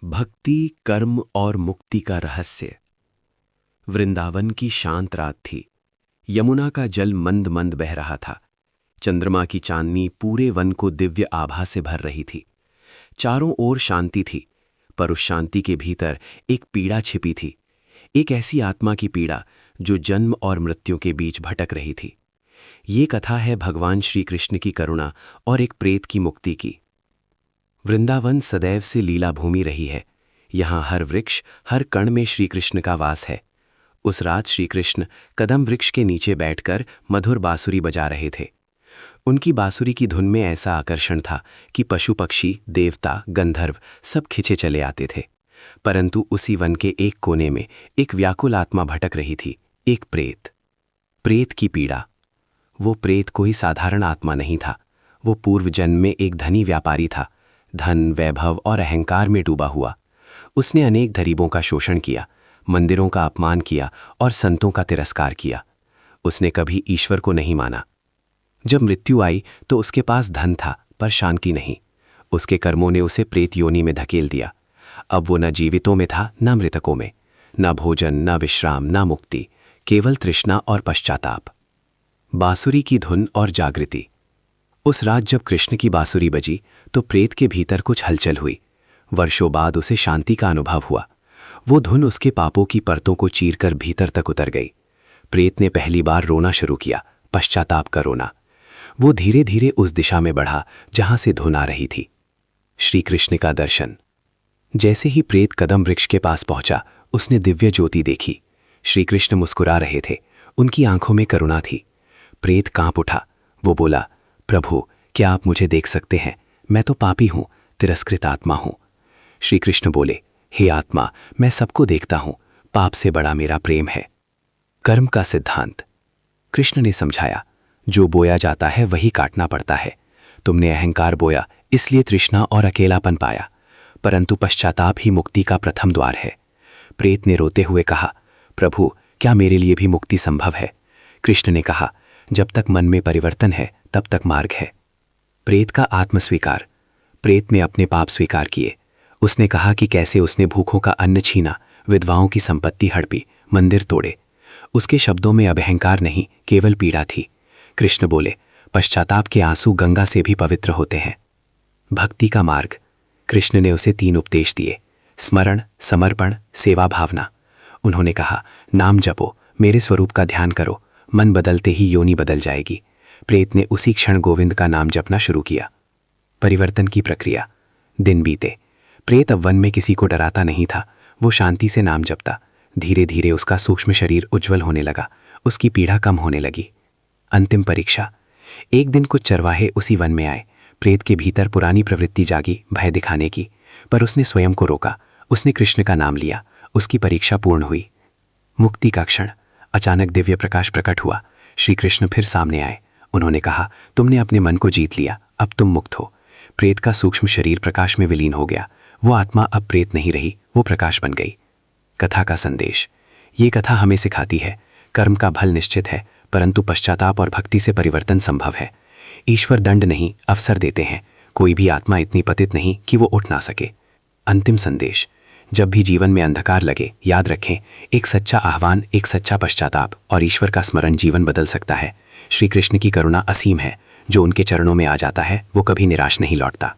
भक्ति, कर्म और मुक्ति का रहस्य। वृंदावन की शांत रात थी। यमुना का जल मंद मंद बह रहा था। चंद्रमा की चांदनी पूरे वन को दिव्य आभा से भर रही थी। चारों ओर शांति थी, पर उस शांति के भीतर एक पीड़ा छिपी थी। एक ऐसी आत्मा की पीड़ा जो जन्म और मृत्यु के बीच भटक रही थी। ये कथा है भगवान श्री कृष्ण की करुणा और एक प्रेत की मुक्ति की। वृंदावन सदैव से लीला भूमि रही है। यहाँ हर वृक्ष, हर कण में श्री कृष्ण का वास है। उस रात श्री कृष्ण कदम वृक्ष के नीचे बैठकर मधुर बांसुरी बजा रहे थे। उनकी बांसुरी की धुन में ऐसा आकर्षण था कि पशु पक्षी, देवता, गंधर्व सब खिंचे चले आते थे। परंतु उसी वन के एक कोने में एक व्याकुल आत्मा भटक रही थी, एक प्रेत। प्रेत की पीड़ा। वो प्रेत कोई साधारण आत्मा नहीं था। वो पूर्व जन्म में एक धनी व्यापारी था। धन, वैभव और अहंकार में डूबा हुआ उसने अनेक गरीबों का शोषण किया, मंदिरों का अपमान किया और संतों का तिरस्कार किया। उसने कभी ईश्वर को नहीं माना। जब मृत्यु आई तो उसके पास धन था, पर शांति नहीं। उसके कर्मों ने उसे प्रेत योनि में धकेल दिया। अब वो न जीवितों में था, न मृतकों में। न भोजन, न विश्राम, न मुक्ति, केवल तृष्णा और पश्चाताप। बांसुरी की धुन और जागृति। उस रात जब कृष्ण की बांसुरी बजी तो प्रेत के भीतर कुछ हलचल हुई। वर्षों बाद उसे शांति का अनुभव हुआ। वो धुन उसके पापों की परतों को चीरकर भीतर तक उतर गई। प्रेत ने पहली बार रोना शुरू किया, पश्चाताप का रोना। वो धीरे धीरे उस दिशा में बढ़ा जहां से धुन आ रही थी। श्री कृष्ण का दर्शन। जैसे ही प्रेत कदम वृक्ष के पास पहुंचा, उसने दिव्य ज्योति देखी। श्री कृष्ण मुस्कुरा रहे थे, उनकी आंखों में करुणा थी। प्रेत कांप उठा। वो बोला, प्रभु, क्या आप मुझे देख सकते हैं? मैं तो पापी हूं, तिरस्कृत आत्मा हूं। श्री कृष्ण बोले, हे आत्मा, मैं सबको देखता हूं। पाप से बड़ा मेरा प्रेम है। कर्म का सिद्धांत। कृष्ण ने समझाया, जो बोया जाता है वही काटना पड़ता है। तुमने अहंकार बोया, इसलिए तृष्णा और अकेलापन पाया, परंतु पश्चाताप ही मुक्ति का प्रथम द्वार है। प्रेत ने रोते हुए कहा, प्रभु, क्या मेरे लिए भी मुक्ति संभव है? कृष्ण ने कहा, जब तक मन में परिवर्तन है तब तक मार्ग है। प्रेत का आत्मस्वीकार। प्रेत ने अपने पाप स्वीकार किए। उसने कहा कि कैसे उसने भूखों का अन्न छीना, विधवाओं की संपत्ति हड़पी, मंदिर तोड़े। उसके शब्दों में अब अहंकार नहीं, केवल पीड़ा थी। कृष्ण बोले, पश्चाताप के आंसू गंगा से भी पवित्र होते हैं। भक्ति का मार्ग। कृष्ण ने उसे 3 उपदेश दिए, स्मरण, समर्पण, सेवा भावना। उन्होंने कहा, नाम जपो, मेरे स्वरूप का ध्यान करो, मन बदलते ही योनि बदल जाएगी। प्रेत ने उसी क्षण गोविंद का नाम जपना शुरू किया। परिवर्तन की प्रक्रिया। दिन बीते। प्रेत अब वन में किसी को डराता नहीं था। वो शांति से नाम जपता। धीरे धीरे उसका सूक्ष्म शरीर उज्जवल होने लगा, उसकी पीड़ा कम होने लगी। अंतिम परीक्षा। एक दिन कुछ चरवाहे उसी वन में आए। प्रेत के भीतर पुरानी प्रवृत्ति जागी, भय दिखाने की, पर उसने स्वयं को रोका। उसने कृष्ण का नाम लिया। उसकी परीक्षा पूर्ण हुई। मुक्ति का क्षण। अचानक दिव्य प्रकाश प्रकट हुआ। श्री कृष्ण फिर सामने आए। उन्होंने कहा, तुमने अपने मन को जीत लिया, अब तुम मुक्त हो। प्रेत का सूक्ष्म शरीर प्रकाश में विलीन हो गया। वो आत्मा अब प्रेत नहीं रही, वो प्रकाश बन गई। कथा का संदेश। ये कथा हमें सिखाती है, कर्म का फल निश्चित है, परंतु पश्चाताप और भक्ति से परिवर्तन संभव है। ईश्वर दंड नहीं, अवसर देते हैं। कोई भी आत्मा इतनी पतित नहीं कि वो उठ ना सके। अंतिम संदेश। जब भी जीवन में अंधकार लगे, याद रखें, एक सच्चा आह्वान, एक सच्चा पश्चाताप और ईश्वर का स्मरण जीवन बदल सकता है। श्री कृष्ण की करुणा असीम है। जो उनके चरणों में आ जाता है वो कभी निराश नहीं लौटता।